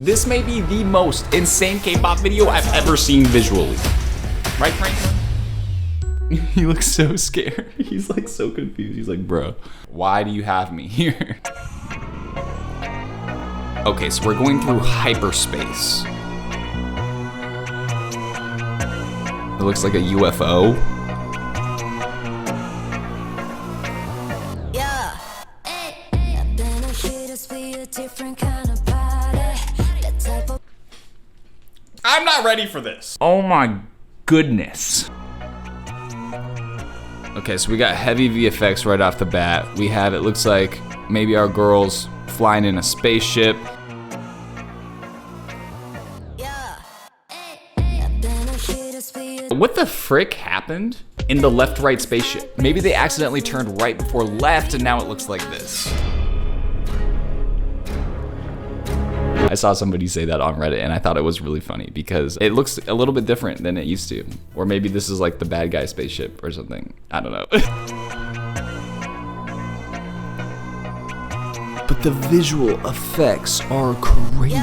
This may be the most insane K-pop video I've ever seen visually. Right, Franklin? He looks so scared. He's like so confused. He's like, bro, why do you have me here? Okay, so we're going through hyperspace. It looks like a UFO. Yeah. I've been a hitters for a different kind of party. That type of I'm not ready for this. Oh my goodness. Okay, so we got heavy VFX right off the bat. We have, it looks like maybe our girl's flying in a spaceship. What the frick happened in the left-right spaceship? Maybe they accidentally turned right before left and now it looks like this. I saw somebody say that on Reddit and I thought it was really funny because it looks a little bit different than it used to. Or maybe this is like the bad guy spaceship or something. I don't know. But the visual effects are crazy.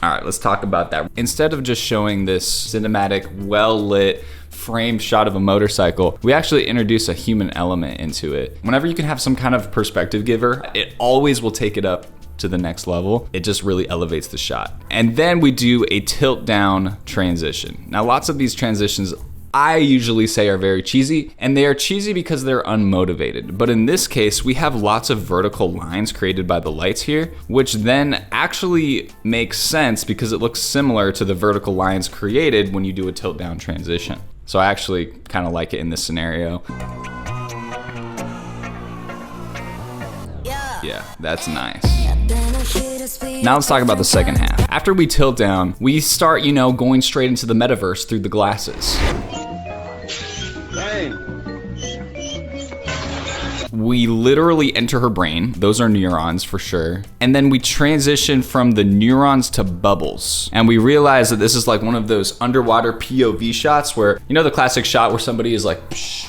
All right, let's talk about that. Instead of just showing this cinematic, well-lit, framed shot of a motorcycle, we actually introduce a human element into it. Whenever you can have some kind of perspective giver, it always will take it up to the next level. It just really elevates the shot. And then we do a tilt down transition. Now, lots of these transitions I usually say are very cheesy, and they are cheesy because they're unmotivated. But in this case, we have lots of vertical lines created by the lights here, which then actually makes sense because it looks similar to the vertical lines created when you do a tilt down transition. So I actually kind of like it in this scenario. Yeah, that's nice. Now let's talk about the second half. After we tilt down, we start, going straight into the metaverse through the glasses. We literally enter her brain. Those are neurons for sure. And then we transition from the neurons to bubbles. And we realize that this is like one of those underwater POV shots where, the classic shot where somebody is like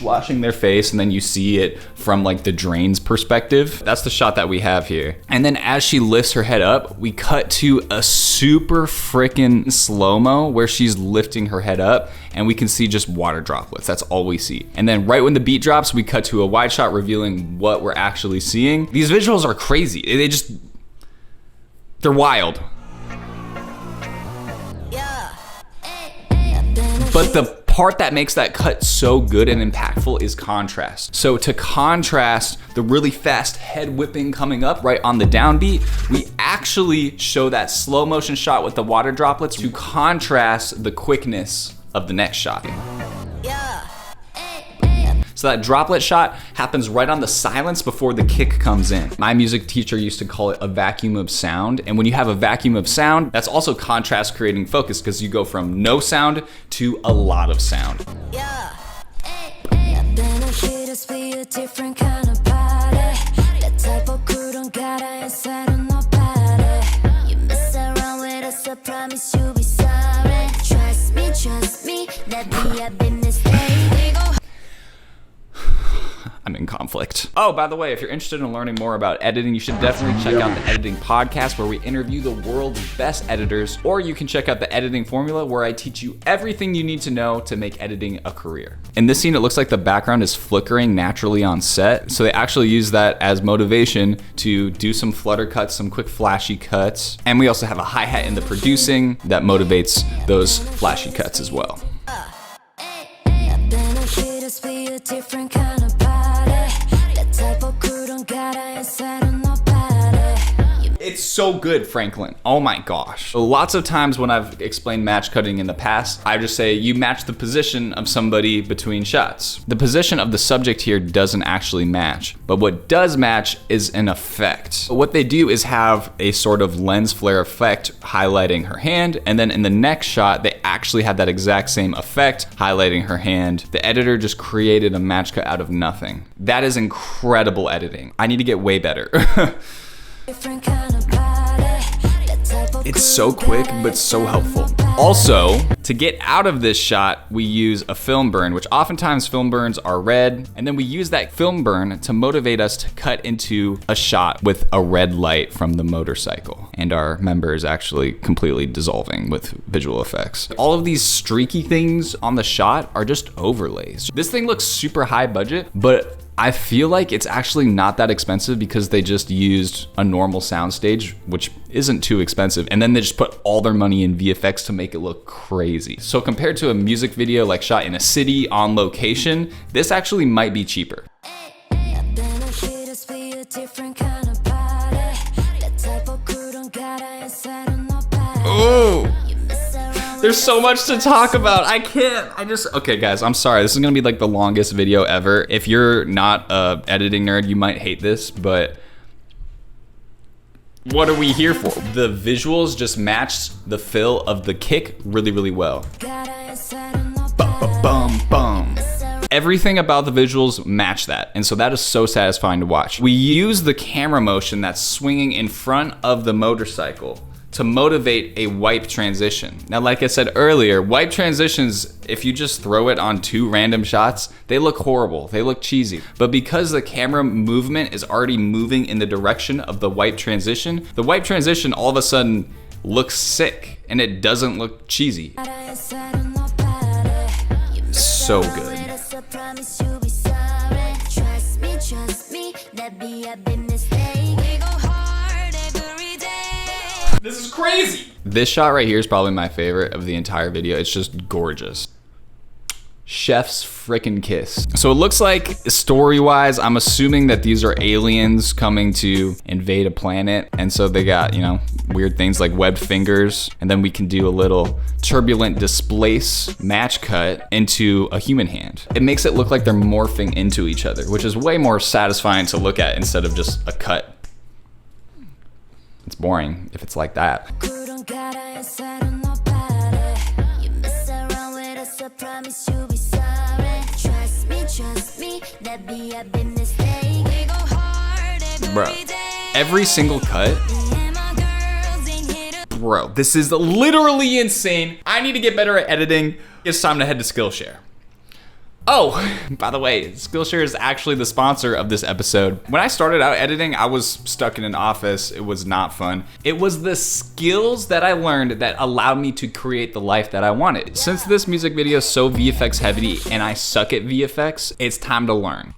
washing their face and then you see it from like the drain's perspective. That's the shot that we have here. And then as she lifts her head up, we cut to a super freaking slow-mo where she's lifting her head up and we can see just water droplets. That's all we see. And then right when the beat drops, we cut to a wide shot revealing what we're actually seeing. These visuals are crazy. They're wild. But the part that makes that cut so good and impactful is contrast. So to contrast the really fast head whipping coming up right on the downbeat, we actually show that slow motion shot with the water droplets to contrast the quickness of the next shot. So that droplet shot happens right on the silence before the kick comes in. My music teacher used to call it a vacuum of sound. And when you have a vacuum of sound, that's also contrast creating focus because you go from no sound to a lot of sound. I'm in conflict. Oh, by the way, if you're interested in learning more about editing, you should definitely check out the Editing Podcast where we interview the world's best editors, or you can check out the Editing Formula where I teach you everything you need to know to make editing a career. In this scene, it looks like the background is flickering naturally on set, so they actually use that as motivation to do some flutter cuts, some quick flashy cuts, and we also have a hi-hat in the producing that motivates those flashy cuts as well. It's so good, Franklin. Oh my gosh. Lots of times when I've explained match cutting in the past, I just say you match the position of somebody between shots. The position of the subject here doesn't actually match, but what does match is an effect. What they do is have a sort of lens flare effect highlighting her hand, and then in the next shot, they actually had that exact same effect highlighting her hand. The editor just created a match cut out of nothing. That is incredible editing. I need to get way better. It's so quick, but so helpful. Also, to get out of this shot, we use a film burn, which oftentimes film burns are red, and then we use that film burn to motivate us to cut into a shot with a red light from the motorcycle. And our member is actually completely dissolving with visual effects. All of these streaky things on the shot are just overlays. This thing looks super high budget, but I feel like it's actually not that expensive because they just used a normal soundstage, which isn't too expensive, and then they just put all their money in VFX to make it look crazy. So compared to a music video like shot in a city on location, this actually might be cheaper. Oh! There's so much to talk about. Okay guys, I'm sorry. This is gonna be like the longest video ever. If you're not a editing nerd, you might hate this, but what are we here for? The visuals just matched the fill of the kick really, really well. Bum, bum. Everything about the visuals match that, and so that is so satisfying to watch. We use the camera motion that's swinging in front of the motorcycle to motivate a wipe transition. Now, like I said earlier, wipe transitions, if you just throw it on two random shots, they look horrible, they look cheesy. But because the camera movement is already moving in the direction of the wipe transition all of a sudden looks sick, and it doesn't look cheesy. So good. This is crazy. This shot right here is probably my favorite of the entire video. It's just gorgeous. Chef's frickin' kiss. So it looks like story-wise, I'm assuming that these are aliens coming to invade a planet. And so they got, you know, weird things like webbed fingers. And then we can do a little turbulent displace match cut into a human hand. It makes it look like they're morphing into each other, which is way more satisfying to look at instead of just a cut. It's boring if it's like that. Bro, every single cut. Bro, this is literally insane. I need to get better at editing. It's time to head to Skillshare. Oh, by the way, Skillshare is actually the sponsor of this episode. When I started out editing, I was stuck in an office. It was not fun. It was the skills that I learned that allowed me to create the life that I wanted. Since this music video is so VFX heavy and I suck at VFX, it's time to learn.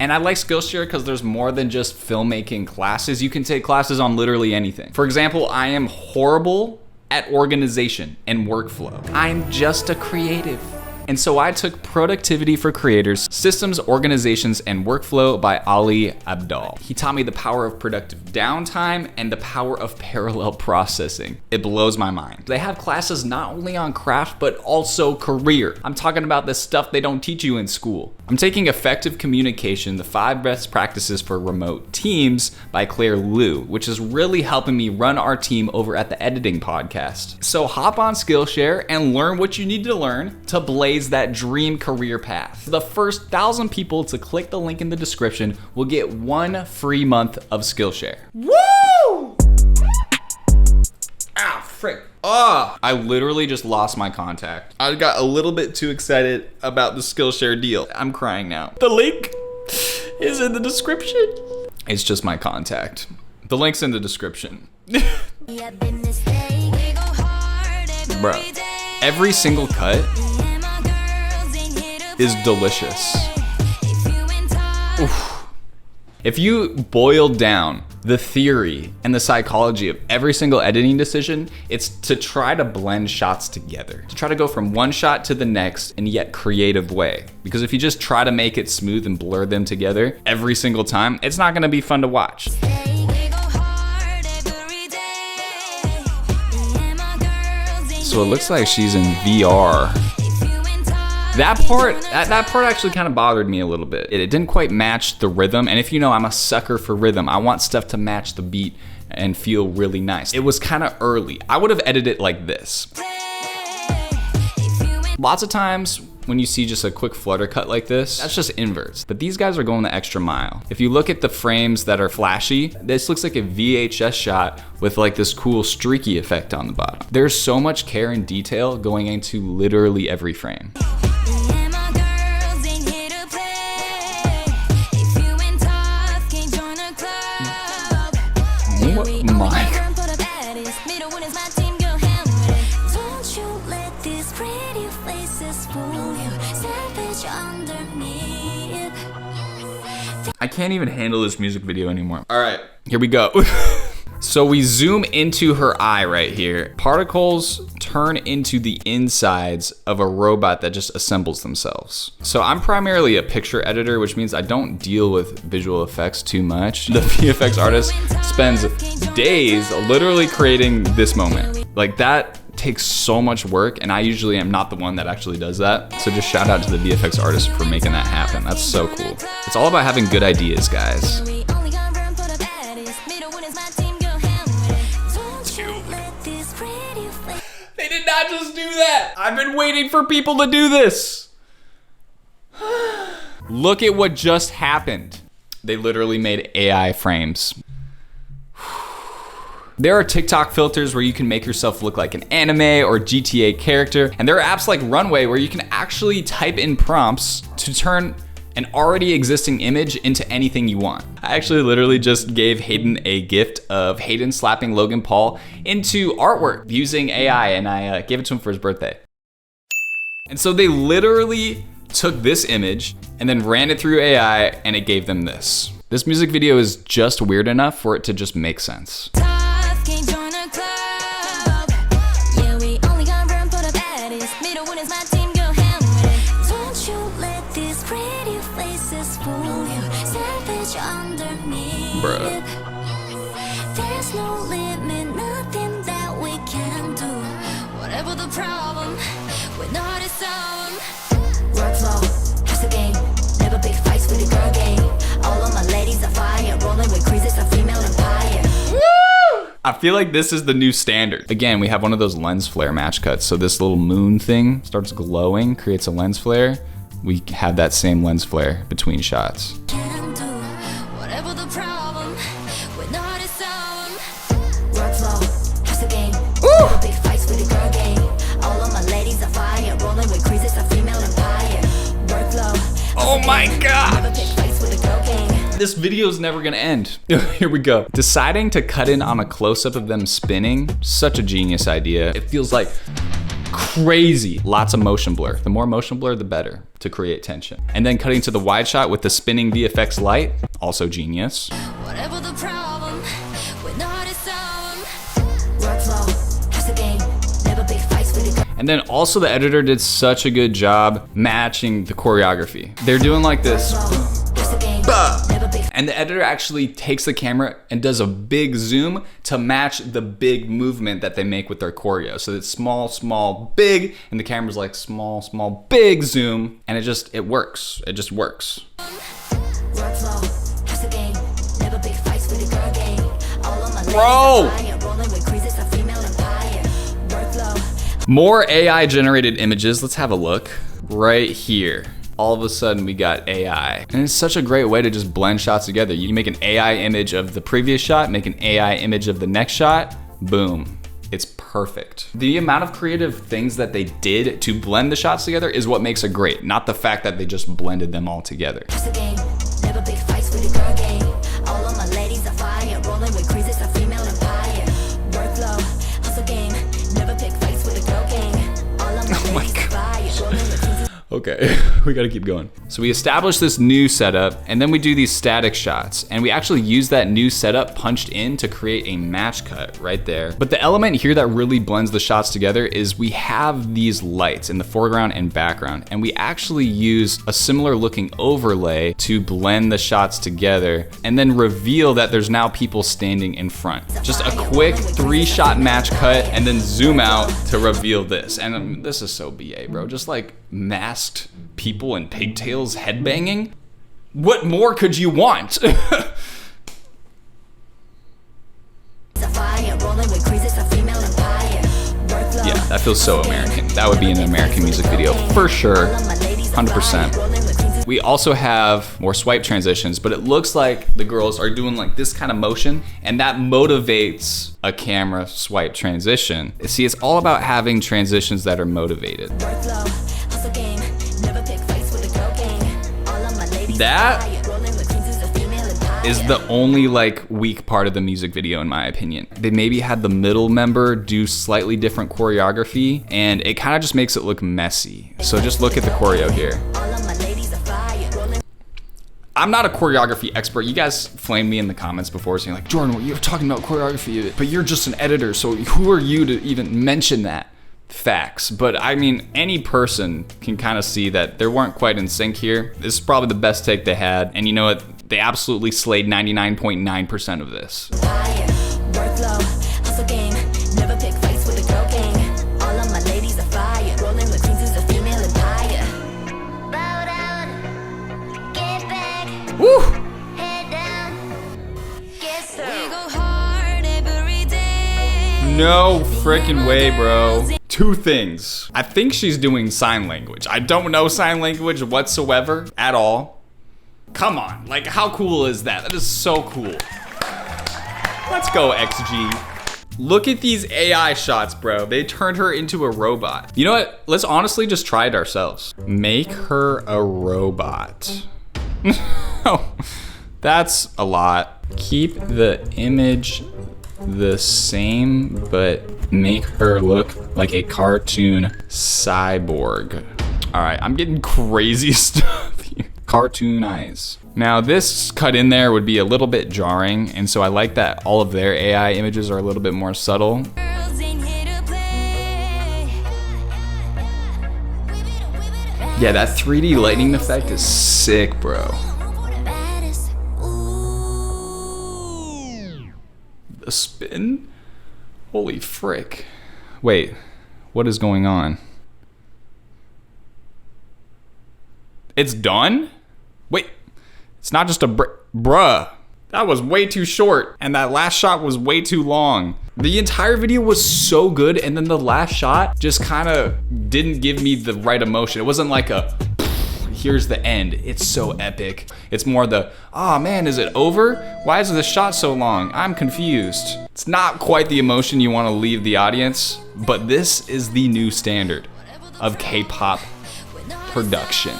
And I like Skillshare because there's more than just filmmaking classes. You can take classes on literally anything. For example, I am horrible at organization and workflow. I'm just a creative. And so I took Productivity for Creators, Systems, Organizations, and Workflow by Ali Abdal. He taught me the power of productive downtime and the power of parallel processing. It blows my mind. They have classes not only on craft, but also career. I'm talking about the stuff they don't teach you in school. I'm taking Effective Communication, the 5 Best Practices for Remote Teams by Claire Liu, which is really helping me run our team over at the Editing Podcast. So hop on Skillshare and learn what you need to learn to blaze that dream career path. The first 1,000 people to click the link in the description will get 1 free month of Skillshare. Woo! Ah, frick. Oh, I literally just lost my contact. I got a little bit too excited about the Skillshare deal. I'm crying now. The link is in the description. It's just my contact. The link's in the description. Bro, every single cut is delicious. Oof. If you boil down the theory and the psychology of every single editing decision, it's to try to blend shots together, to try to go from one shot to the next in yet creative way. Because if you just try to make it smooth and blur them together every single time, it's not gonna be fun to watch. So it looks like she's in VR. That part actually kind of bothered me a little bit. It didn't quite match the rhythm, and if you know, I'm a sucker for rhythm. I want stuff to match the beat and feel really nice. It was kind of early. I would have edited it like this. Lots of times when you see just a quick flutter cut like this, that's just inverts. But these guys are going the extra mile. If you look at the frames that are flashy, this looks like a VHS shot with like this cool streaky effect on the bottom. There's so much care and detail going into literally every frame. Yeah, my girls ain't here to play. If you ain't tough, can't join a club. Yeah, we only My got room for the baddest. Middle one is my team, go ham with it. Don't you let these pretty faces fool you. Savage underneath. I can't even handle this music video anymore. All right, here we go. So we zoom into her eye right here. Particles turn into the insides of a robot that just assembles themselves. So I'm primarily a picture editor, which means I don't deal with visual effects too much. The VFX artist spends days literally creating this moment. Like that takes so much work, and I usually am not the one that actually does that. So just shout out to the VFX artist for making that happen. That's so cool. It's all about having good ideas, guys. We only got room for the baddest. Middle one is my team, go ham with it. Don't you let these pretty faces. They did not just do that. I've been waiting for people to do this. Look at what just happened. They literally made AI frames. There are TikTok filters where you can make yourself look like an anime or GTA character, and there are apps like Runway where you can actually type in prompts to turn an already existing image into anything you want. I actually literally just gave Hayden a gift of Hayden slapping Logan Paul into artwork using AI, and I gave it to him for his birthday. And so they literally took this image and then ran it through AI, and it gave them this. This music video is just weird enough for it to just make sense. Tough, can't join a club. Yeah, we only got room for the baddest. Middle one is my team, go ham with it. Don't you let these pretty faces fool you. Savage underneath. Bruh. There's no limit, nothing that we can do. Whatever the problem, we're not a song. Workflow, hustle game, never big fights with a girl game. All of my ladies are fire, rolling with creases, a female empire. I feel like this is the new standard. Again, we have one of those lens flare match cuts. So this little moon thing starts glowing, creates a lens flare. We have that same lens flare between shots. Can do whatever the problem, we're not a song. Workflow, hustle game, never big fights with a girl game. All of my ladies are fire, rolling with creases, a female empire. Workflow. Oh my God. Never pick fights with a girl gang. This video is never gonna end. Here we go. Deciding to cut in on a close-up of them spinning, such a genius idea. It feels like crazy. Lots of motion blur. The more motion blur, the better to create tension. And then cutting to the wide shot with the spinning VFX light, also genius. Whatever the problem, we're not a song. Workflow, hustle game, never big fights with a girl. And then also the editor did such a good job matching the choreography. They're doing like this. Hustle game, never big. And the editor actually takes the camera and does a big zoom to match the big movement that they make with their choreo. So it's small, small, big, and the camera's like small, small, big zoom, and it works. It just works. Workflow, hustle game, never big fights with a girl gang. All of my ladies Bro. are fire, rolling with creases, a female empire. Workflow. More AI generated images. Let's have a look right here. All of a sudden we got AI. And it's such a great way to just blend shots together. You make an AI image of the previous shot, make an AI image of the next shot, boom. It's perfect. The amount of creative things that they did to blend the shots together is what makes it great, not the fact that they just blended them all together. Hustle game, never big fights with a girl gang. All of my ladies are fire, rolling with creases, a female empire. Workflow, hustle game, never pick fights with a girl gang. All of my ladies are fire, rolling with creases. Okay, we gotta keep going. So we establish this new setup, and then we do these static shots, and we actually use that new setup punched in to create a match cut right there. But the element here that really blends the shots together is we have these lights in the foreground and background, and we actually use a similar looking overlay to blend the shots together, and then reveal that there's now people standing in front. Just a quick 3-shot match cut, and then zoom out to reveal this. And this is so BA, bro. Just like masked people in pigtails headbanging. What more could you want? Yeah, that feels so American. That would be an American music video for sure, 100%. We also have more swipe transitions, but it looks like the girls are doing like this kind of motion, and that motivates a camera swipe transition. See, it's all about having transitions that are motivated. That is the only like weak part of the music video in my opinion. They maybe had the middle member do slightly different choreography, and it kind of just makes it look messy. So just look at the choreo here. I'm not a choreography expert. You guys flamed me in the comments before saying like, Jordan, you're talking about choreography, but you're just an editor, so who are you to even mention that? Facts. But I mean, any person can kind of see that they weren't quite in sync here. This is probably the best take they had, and you know what? They absolutely slayed 99.9% of this. Woo! No freaking way, bro. Two things. I think she's doing sign language. I don't know sign language whatsoever at all. Come on, like how cool is that? That is so cool. Let's go, XG. Look at these AI shots, bro. They turned her into a robot. You know what? Let's honestly just try it ourselves. Make her a robot. Oh, that's a lot. Keep the image the same, but make her look like a cartoon cyborg. All right, I'm getting crazy stuff here. Cartoon eyes. Now this cut in there would be a little bit jarring, and so I like that all of their AI images are a little bit more subtle. Yeah, that 3D lightning effect is sick, bro. The spin? Holy frick. Wait, what is going on? It's done? Wait, it's not just a bruh. That was way too short, and that last shot was way too long. The entire video was so good, and then the last shot just kind of didn't give me the right emotion. It wasn't like a, here's the end. It's so epic. It's more the, oh man, is it over? Why is the shot so long? I'm confused. It's not quite the emotion you want to leave the audience, but this is the new standard of K-pop production.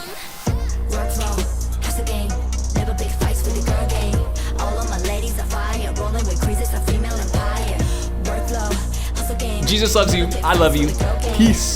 Jesus loves you. I love you. Peace.